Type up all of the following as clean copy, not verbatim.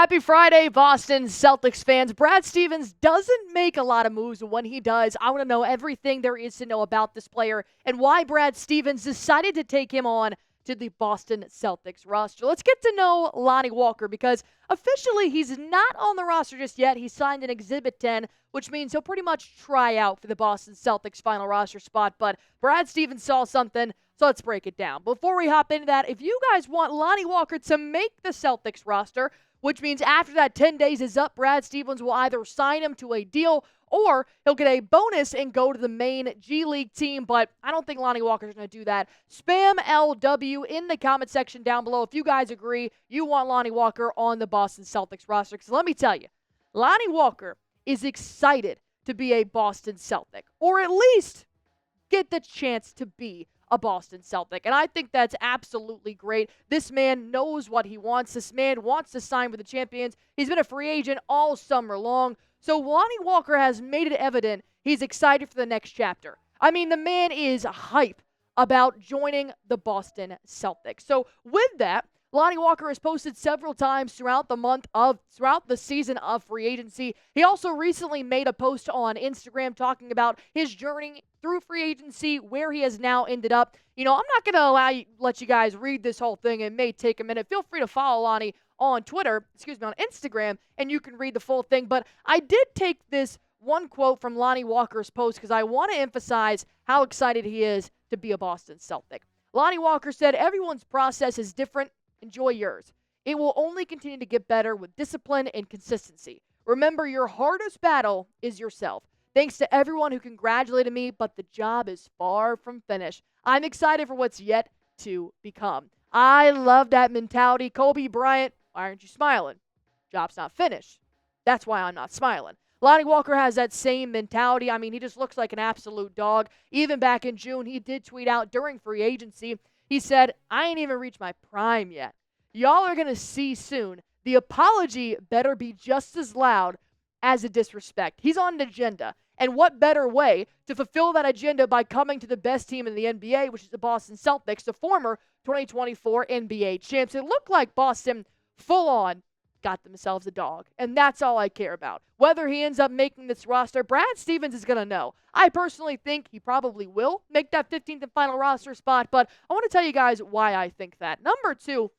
Happy Friday, Boston Celtics fans. Brad Stevens doesn't make a lot of moves. When he does, I want to know everything there is to know about this player and why Brad Stevens decided to take him on to the Boston Celtics roster. Let's get to know Lonnie Walker because officially he's not on the roster just yet. He signed an Exhibit 10, which means he'll pretty much try out for the Boston Celtics final roster spot. But Brad Stevens saw something, so let's break it down. Before we hop into that, if you guys want Lonnie Walker to make the Celtics roster, which means after that 10 days is up, Brad Stevens will either sign him to a deal or he'll get a bonus and go to the main G League team. But I don't think Lonnie Walker's going to do that. Spam LW in the comment section down below if you guys agree you want Lonnie Walker on the Boston Celtics roster. Because let me tell you, Lonnie Walker is excited to be a Boston Celtic, or at least get the chance to be a Boston Celtic. And I think that's absolutely great. This man knows what he wants. This man wants to sign with the champions. He's been a free agent all summer long. So Lonnie Walker has made it evident he's excited for the next chapter. I mean, the man is hype about joining the Boston Celtics. So with that, Lonnie Walker has posted several times throughout the season of free agency. He also recently made a post on Instagram talking about his journey through free agency, where he has now ended up. You know, I'm not going to let you guys read this whole thing. It may take a minute. Feel free to follow Lonnie on on Instagram, and you can read the full thing. But I did take this one quote from Lonnie Walker's post because I want to emphasize how excited he is to be a Boston Celtic. Lonnie Walker said, "Everyone's process is different. Enjoy yours. It will only continue to get better with discipline and consistency. Remember, your hardest battle is yourself. Thanks to everyone who congratulated me, but the job is far from finished. I'm excited for what's yet to become." I love that mentality. Kobe Bryant, why aren't you smiling? Job's not finished. That's why I'm not smiling. Lonnie Walker has that same mentality. I mean, he just looks like an absolute dog. Even back in June, he did tweet out during free agency. He said, "I ain't even reached my prime yet. Y'all are going to see soon. The apology better be just as loud as the disrespect." He's on an agenda. And what better way to fulfill that agenda by coming to the best team in the NBA, which is the Boston Celtics, the former 2024 NBA champs. It looked like Boston full-on got themselves a dog. And that's all I care about. Whether he ends up making this roster, Brad Stevens is going to know. I personally think he probably will make that 15th and final roster spot, but I want to tell you guys why I think that. Number two,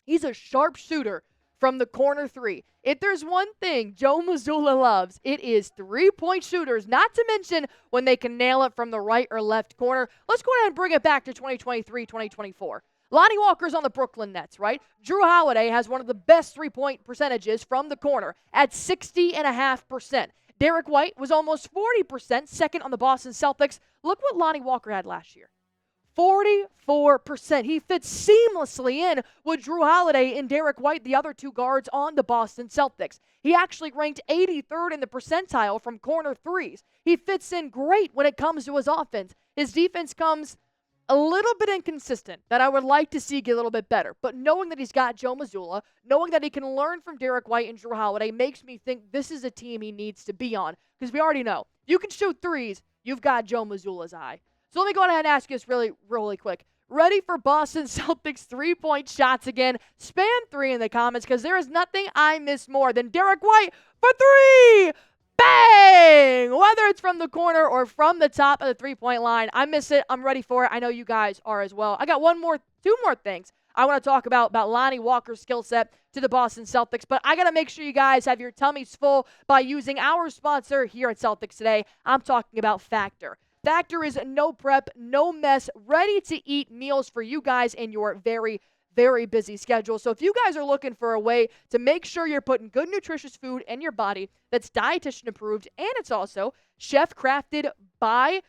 he's a sharp shooter from the corner three. If there's one thing Joe Mazzulla loves, it is three-point shooters, not to mention when they can nail it from the right or left corner. Let's go ahead and bring it back to 2023-2024. Lonnie Walker's on the Brooklyn Nets, right? Jrue Holiday has one of the best three-point percentages from the corner at 60.5%. Derrick White was almost 40%, second on the Boston Celtics. Look what Lonnie Walker had last year. 44%. He fits seamlessly in with Jrue Holiday and Derrick White, the other two guards on the Boston Celtics. He actually ranked 83rd in the percentile from corner threes. He fits in great when it comes to his offense. His defense comes a little bit inconsistent that I would like to see get a little bit better. But knowing that he's got Joe Mazzulla, knowing that he can learn from Derrick White and Jrue Holiday makes me think this is a team he needs to be on. Because we already know, you can shoot threes, you've got Joe Mazzulla's eye. So let me go ahead and ask you this really quick. Ready for Boston Celtics three-point shots again? Spam 3 in the comments because there is nothing I miss more than Derrick White for 3! Bang! Whether it's from the corner or from the top of the three-point line, I miss it. I'm ready for it. I know you guys are as well. I got two more things I want to talk about Lonnie Walker's skill set to the Boston Celtics, but I got to make sure you guys have your tummies full by using our sponsor here at Celtics Today. I'm talking about Factor. Factor is no prep, no mess, ready-to-eat meals for you guys in your very, very busy schedule. So if you guys are looking for a way to make sure you're putting good, nutritious food in your body that's dietitian approved and it's also chef-crafted by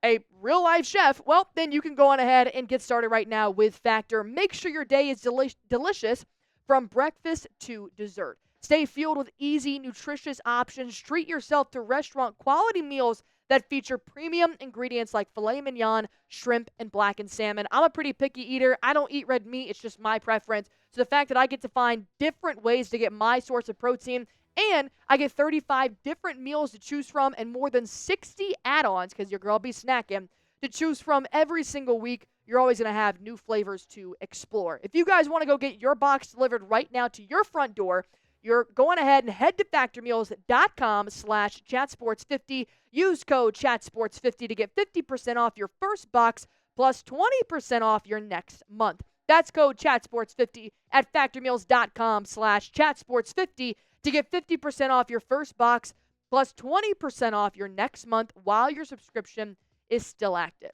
a real-life chef, well, then you can go on ahead and get started right now with Factor. Make sure your day is delicious from breakfast to dessert. Stay fueled with easy, nutritious options. Treat yourself to restaurant-quality meals that feature premium ingredients like filet mignon, shrimp, and blackened salmon. I'm a pretty picky eater. I don't eat red meat. It's just my preference. So the fact that I get to find different ways to get my source of protein, and I get 35 different meals to choose from and more than 60 add-ons, because your girl be snacking, to choose from every single week, you're always going to have new flavors to explore. If you guys want to go get your box delivered right now to your front door, you're going ahead and head to factormeals.com/chatsports50. Use code chatsports50 to get 50% off your first box plus 20% off your next month. That's code chatsports50 at factormeals.com/chatsports50 to get 50% off your first box plus 20% off your next month while your subscription is still active.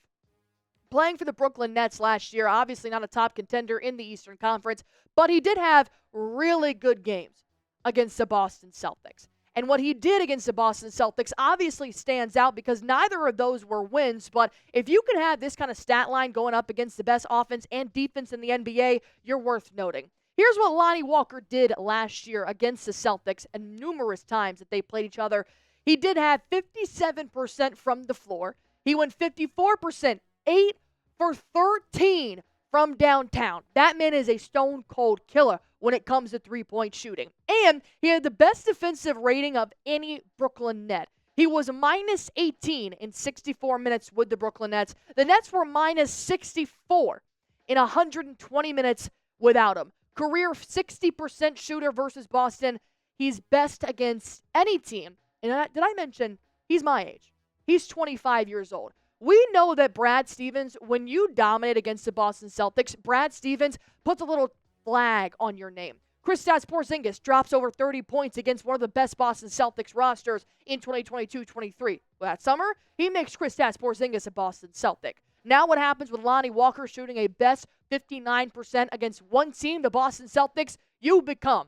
Playing for the Brooklyn Nets last year, obviously not a top contender in the Eastern Conference, but he did have really good games against the Boston Celtics. And what he did against the Boston Celtics obviously stands out because neither of those were wins. But if you can have this kind of stat line going up against the best offense and defense in the NBA, you're worth noting. Here's what Lonnie Walker did last year against the Celtics and numerous times that they played each other. He did have 57% from the floor. He went 54%, 8 for 13 from downtown. That man is a stone-cold killer when it comes to three-point shooting. And he had the best defensive rating of any Brooklyn Net. He was minus 18 in 64 minutes with the Brooklyn Nets. The Nets were minus 64 in 120 minutes without him. Career 60% shooter versus Boston. He's best against any team. And did I mention he's my age? He's 25 years old. We know that Brad Stevens, when you dominate against the Boston Celtics, Brad Stevens puts a little flag on your name. Kristaps Porzingis drops over 30 points against one of the best Boston Celtics rosters in 2022-23. That summer, he makes Kristaps Porzingis a Boston Celtic. Now what happens with Lonnie Walker shooting a best 59% against one team, the Boston Celtics? You become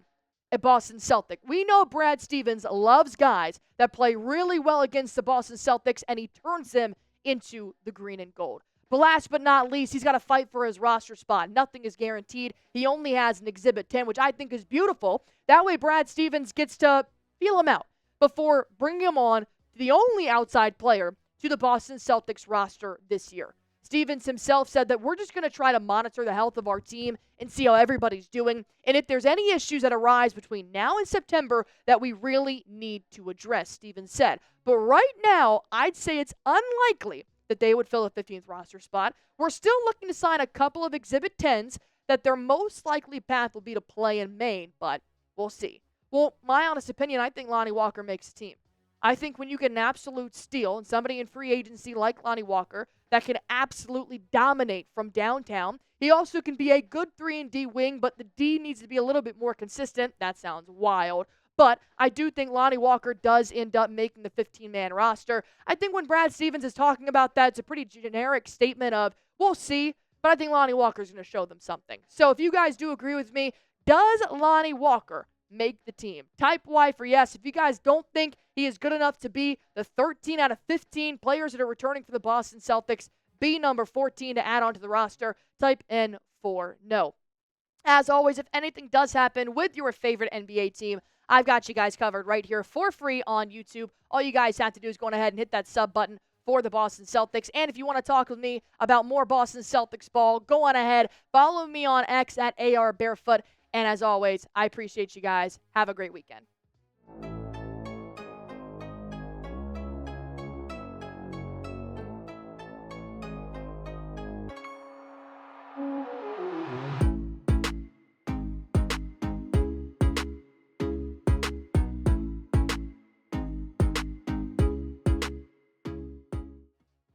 a Boston Celtic. We know Brad Stevens loves guys that play really well against the Boston Celtics, and he turns them into the green and gold. But last but not least, he's got to fight for his roster spot. Nothing is guaranteed. He only has an Exhibit 10, which I think is beautiful. That way Brad Stevens gets to feel him out before bringing him on to the only outside player to the Boston Celtics roster this year. Stevens himself said that we're just going to try to monitor the health of our team and see how everybody's doing. And if there's any issues that arise between now and September that we really need to address, Stevens said. But right now, I'd say it's unlikely that they would fill a 15th roster spot. We're still looking to sign a couple of Exhibit 10s that their most likely path will be to play in Maine, but we'll see. Well, my honest opinion, I think Lonnie Walker makes the team. I think when you get an absolute steal and somebody in free agency like Lonnie Walker that can absolutely dominate from downtown, he also can be a good 3-and-D wing, but the D needs to be a little bit more consistent. That sounds wild. But I do think Lonnie Walker does end up making the 15-man roster. I think when Brad Stevens is talking about that, it's a pretty generic statement of, we'll see, but I think Lonnie Walker's going to show them something. So if you guys do agree with me, does Lonnie Walker make the team? Type Y for yes. If you guys don't think he is good enough to be the 13 out of 15 players that are returning for the Boston Celtics, be number 14 to add on to the roster, type N for no. As always, if anything does happen with your favorite NBA team, I've got you guys covered right here for free on YouTube. All you guys have to do is go ahead and hit that sub button for the Boston Celtics. And if you want to talk with me about more Boston Celtics ball, go on ahead. Follow me on X at AR Barefoot. And as always, I appreciate you guys. Have a great weekend.